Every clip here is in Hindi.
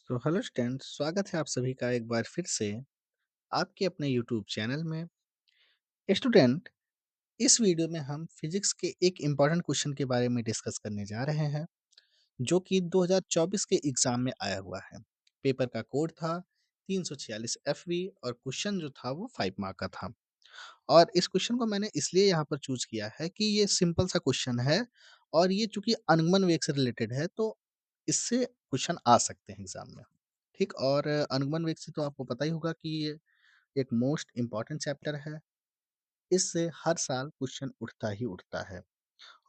तो हेलो स्टूडेंट, स्वागत है आप सभी का एक बार फिर से आपके अपने यूट्यूब चैनल में। स्टूडेंट, इस वीडियो में हम फिजिक्स के एक इम्पॉर्टेंट क्वेश्चन के बारे में डिस्कस करने जा रहे हैं, जो कि 2024 के एग्जाम में आया हुआ है। पेपर का कोड था 346 FV और क्वेश्चन जो था वो 5 मार्क का था। और इस क्वेश्चन को मैंने इसलिए यहाँ पर चूज किया है कि ये सिंपल सा क्वेश्चन है और ये चूंकि अनुगमन वेग से रिलेटेड है, तो इससे क्वेश्चन आ सकते हैं एग्जाम में। ठीक, और अनुगमन वेग से तो आपको पता ही होगा कि ये एक मोस्ट इम्पॉर्टेंट चैप्टर है। इससे हर साल क्वेश्चन उठता ही उठता है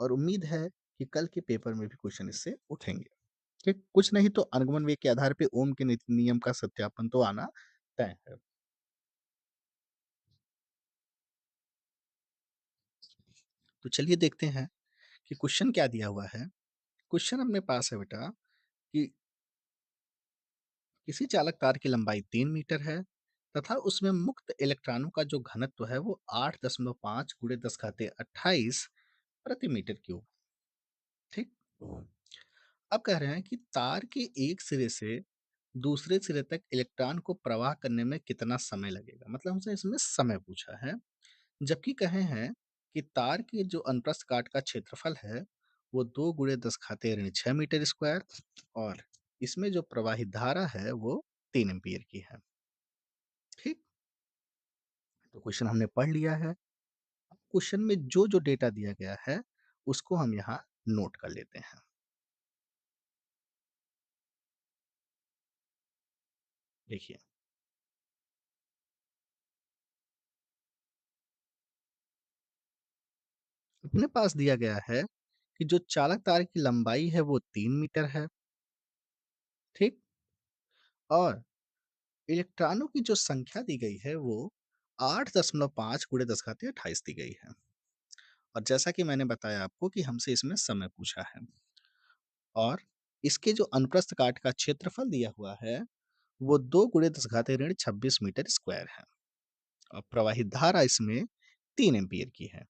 और उम्मीद है कि कल के पेपर में भी क्वेश्चन इससे उठेंगे। ठीक, कुछ नहीं तो अनुगमन वेग के आधार पे ओम के नियम का सत्यापन तो आना तय है। तो चलिए देखते हैं कि क्वेश्चन क्या दिया हुआ है। क्वेश्चन अपने पास है बेटा कि किसी चालक तार की लंबाई 3 मीटर है तथा उसमें मुक्त इलेक्ट्रॉनों का जो घनत्व है वो 8.5 गुणे 10 घाते 28 प्रति मीटर क्यूब। ठीक, अब कह रहे हैं कि तार के एक सिरे से दूसरे सिरे तक इलेक्ट्रॉन को प्रवाह करने में कितना समय लगेगा, मतलब हमसे इसमें समय पूछा है। जबकि कहे हैं कि तार के जो अनुप्रस्थ काट का क्षेत्रफल है वो 2 × 10 6 मीटर स्क्वायर और इसमें जो प्रवाहित धारा है वो 3 एम्पियर की है। ठीक, तो क्वेश्चन हमने पढ़ लिया है। क्वेश्चन में जो जो डेटा दिया गया है उसको हम यहाँ नोट कर लेते हैं। देखिए, अपने पास दिया गया है कि जो चालक तार की लंबाई है वो 3 मीटर है। ठीक, और इलेक्ट्रॉनों की जो संख्या दी गई है वो 8.5 गुणे 10 घाते 28 दी गई है। और जैसा कि मैंने बताया आपको कि हमसे इसमें समय पूछा है और इसके जो अनुप्रस्थ काट का क्षेत्रफल दिया हुआ है वो 2 × 10 घाते ऋण 26 मीटर स्क्वायर है और प्रवाहित धारा इसमें 3 एम्पियर की है।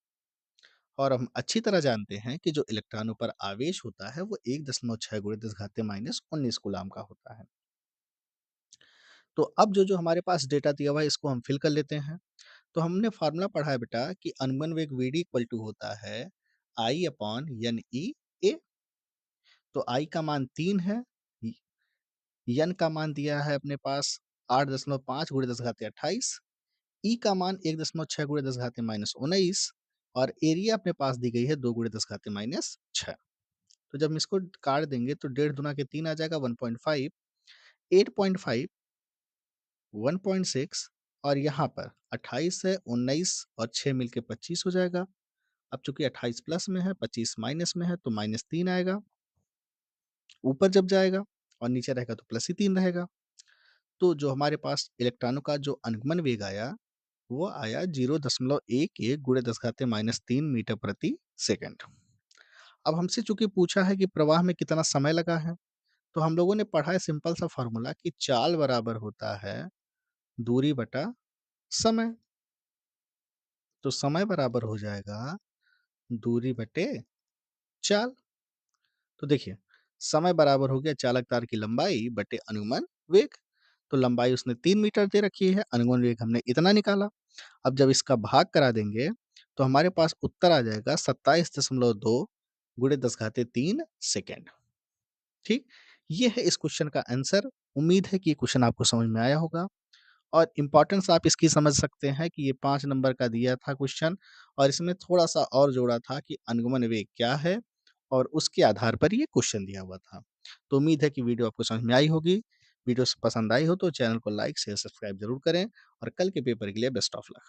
और हम अच्छी तरह जानते हैं कि जो इलेक्ट्रॉनों पर आवेश होता है वो 1.6 × 10 घाते -19 कूलाम का होता है। तो अब जो जो हमारे पास डेटा दिया हुआ है इसको हम फिल कर लेते हैं। तो हमने फॉर्मूला पढ़ा है बेटा कि अनुगमन वेग वीडी इक्वल टू होता है आई अपॉन एन ई ए। तो आई का मान 3 है, एन का मान दिया है अपने पास 8.5 गुणे 10 घाते 28, ई का मान 1.6 गुणे 10 घाते -19 और एरिया अपने पास दी गई है 2 गुणे 10 घाते -6। तो जब हम इसको काट देंगे तो 1.5 दुना के 3 आ जाएगा 1.5, 8.5, 1.6 और यहाँ पर 28 है, 19 और 6 मिलके 25 हो जाएगा। अब चूंकि 28 प्लस में है 25 माइनस में है तो -3 आएगा। ऊपर जब जाएगा और नीचे रहेगा तो +3 रहेगा। तो जो हमारे पास इलेक्ट्रॉनों का जो अनुगमन वेग आया वो आया 0.11 गुणे 10 घाते -3 मीटर प्रति सेकंड। अब हमसे चूंकि पूछा है कि प्रवाह में कितना समय लगा है, तो हम लोगों ने पढ़ा है सिंपल सा फॉर्मूला कि चाल बराबर होता है दूरी बटा समय। तो समय बराबर हो जाएगा दूरी बटे चाल। तो देखिए, समय बराबर हो गया चालक तार की लंबाई बटे अनुगमन वेग। तो लंबाई उसने 3 मीटर दे रखी है, अनुगमन वेग हमने इतना निकाला। अब जब इसका भाग करा देंगे तो हमारे पास उत्तर आ जाएगा 27.2 गुणे 10 घाते 3 सेकेंड। ठीक, ये है इस क्वेश्चन का आंसर। उम्मीद है कि ये क्वेश्चन आपको समझ में आया होगा और इम्पोर्टेंस आप इसकी समझ सकते हैं कि ये 5 नंबर का दिया था क्वेश्चन और इसमें थोड़ा-सा और जोड़ा था कि अनुगमन वेग क्या है और उसके आधार पर ये क्वेश्चन दिया हुआ था। तो उम्मीद है कि वीडियो आपको समझ में आई होगी। वीडियो पसंद आई हो तो चैनल को लाइक, शेयर, सब्सक्राइब ज़रूर करें और कल के पेपर के लिए बेस्ट ऑफ लक।